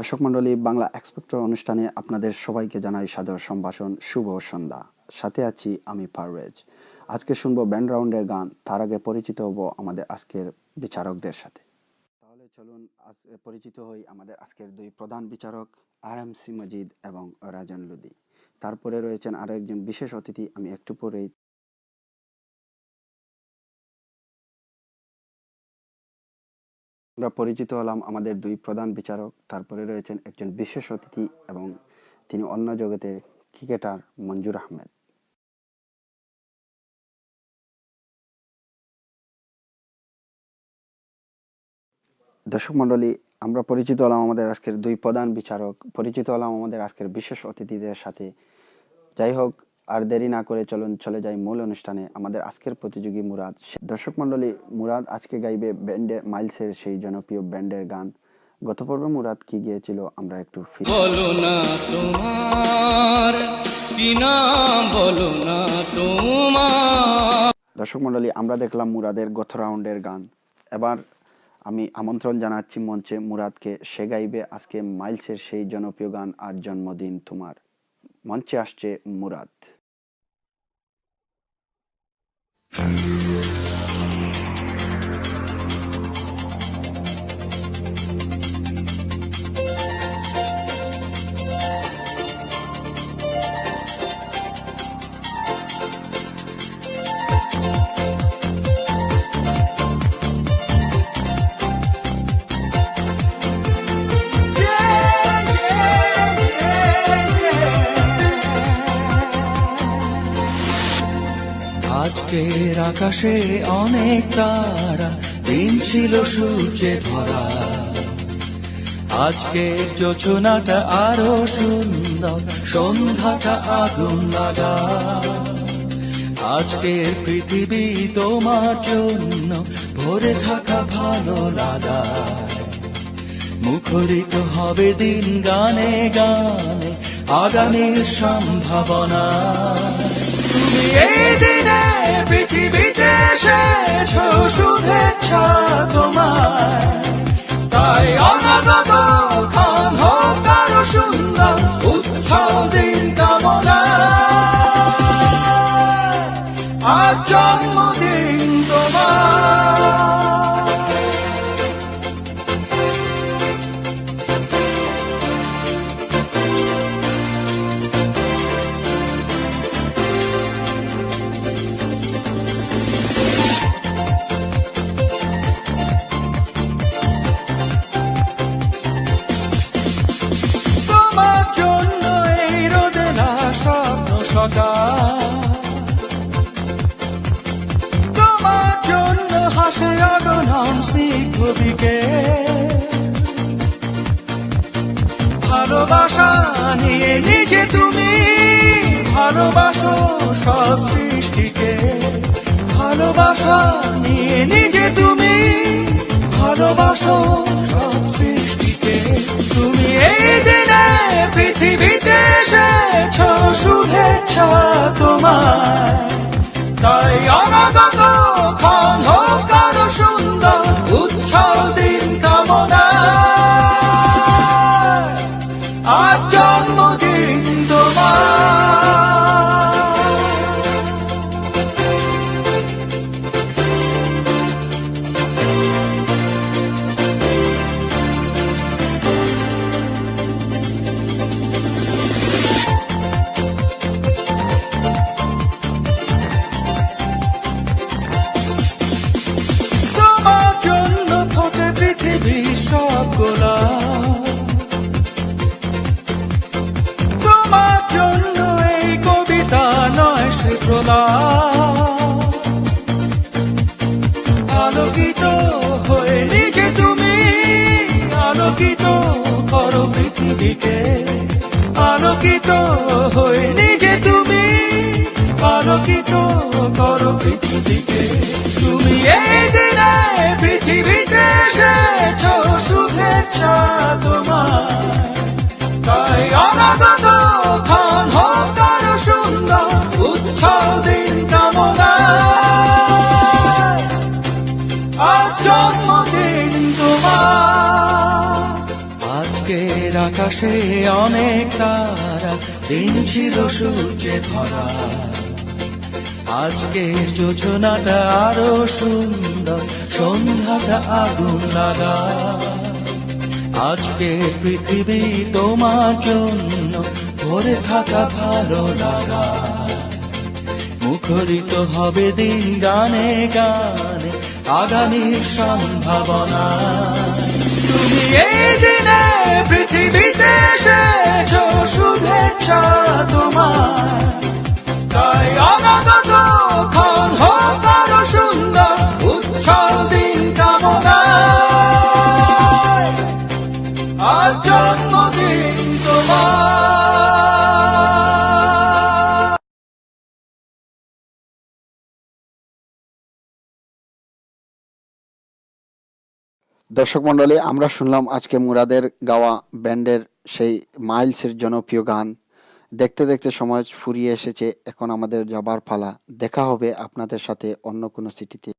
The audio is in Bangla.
দর্শক মণ্ডলী, বাংলা এক্সপেক্টর অনুষ্ঠানে আপনাদের সবাইকে জানাই সাদর সম্ভাষণ, শুভ সন্ধ্যা। সাথে আছি আমি পারভেজ। আজকে শুনবো ব্যান্ড রাউন্ডের গান। তার আগে পরিচিত হব আমাদের আজকের বিচারকদের সাথে। তাহলে চলুন পরিচিত হই আমাদের আজকের দুই প্রধান বিচারক, RMC মজিদ এবং রাজন লুদি। তারপরে রয়েছেন আরো একজন বিশেষ অতিথি, আমি একটু পরেই। আমরা পরিচিত হলাম আমাদের দুই প্রধান বিচারক, তারপরে রয়েছেন একজন বিশেষ অতিথি এবং তিনি অন্য জগতের ক্রিকেটার মঞ্জুর আহমেদ। দর্শক মণ্ডলী, আমরা পরিচিত হলাম আমাদের আজকের দুই প্রধান বিচারক, পরিচিত হলাম আমাদের আজকের বিশেষ অতিথিদের সাথে। যাই হোক, আর দেরি না করে চলুন চলে যাই মূল অনুষ্ঠানে। আমাদের আজকের প্রতিযোগী মুরাদ। দর্শক মণ্ডলী, মুরাদ আজকে গাইবে ব্যান্ডে মাইলসের সেই জনপ্রিয় ব্যান্ডের গান। গত পর্বে মুরাদ কি গিয়েছিল আমরা একটু বলো না তোমার কি নাম, বলো না তোমার। দর্শক মণ্ডলী, আমরা দেখলাম মুরাদের গত রাউন্ডের গান। এবার আমি আমন্ত্রণ জানাচ্ছি মঞ্চে মুরাদকে। সে গাইবে আজকে মাইলসের সেই জনপ্রিয় গান আর জন্মদিন তোমার। মঞ্চে আসছে মুরাদ। আজকের আকাশে অনেক তারা, দিন ছিল সূর্যে ভরা। আজকের যোজনাটা আরো সুন্দর, সন্ধ্যাটা আগুন লাগা। আজকের পৃথিবী তোমার জন্য ভরে থাকা ভালো লাগা। মুখরিত হবে দিন গানে গানে, আগামীর সম্ভাবনা। তুমি এই দিনে পৃথিবীতে এসেছো, শুভেচ্ছা তোমার। তাই অনাগত ক্ষণ হোক আরো সুন্দর, উৎসব দিন কামনা। আজ জন্মদিন তোমার। তোমার জন্য হাসে অগণন স্নিগ্ধ বিকেল। ভালোবাসা নিয়ে নিজে তুমি ভালোবাসো সব সৃষ্টিকে। ভালোবাসা নিয়ে নিজে তুমি ভালোবাসো সব সৃষ্টিকে। তুমি এই দিনে পৃথিবীতে এসেছো, শুভেচ্ছা তোমার। তাই অনাগত ক্ষণ হোক আরো সুন্দর, উৎসব দিন কামনা। আজ জন্মদিন তোমার। তোমার জন্য এই কবিতা নয় সে আলোকিত হয়ে নিজে তুমি আলোকিত করো পৃথিবীকে। আলোকিত হয়ে নিজে তুমি আলোকিত করো পৃথিবীকে। তুমি এই দিনে পৃথিবীতে এসেছো, শুভেচ্ছা তোমার। তাই অনাগত ক্ষণ হোক আরো সুন্দর, উৎসব দিন কামনা। আজ জন্মদিন তোমার। আজকের আকাশে অনেক তারা, দিন ছিল সূর্যে ভরা। আজকের যোজনাটা আরো সুন্দর, সন্ধ্যাটা আগুন লাগা। আজকে পৃথিবী তোমার জন্য ভরে থাকা ভালো লাগা। মুখরিত হবে দিন গানে গানে, আগামীর সম্ভাবনা। তুমি এই দিনে পৃথিবীতে এসেছো, শুভেচ্ছা তোমার। তাই অনাগত ক্ষণ হোক আরো সুন্দর, উচ্ছল দিন কামনায়। আজ জন্মদিন তোমার। দর্শক মণ্ডলী, আমরা শুনলাম আজকে মুরাদের গাওয়া ব্যান্ডের সেই মাইলসের জনপ্রিয় গান। দেখতে দেখতে সময় ফুরিয়ে এসেছে, এখন আমাদের যাবার পালা। দেখা হবে আপনাদের সাথে অন্য কোনো সিটিতে।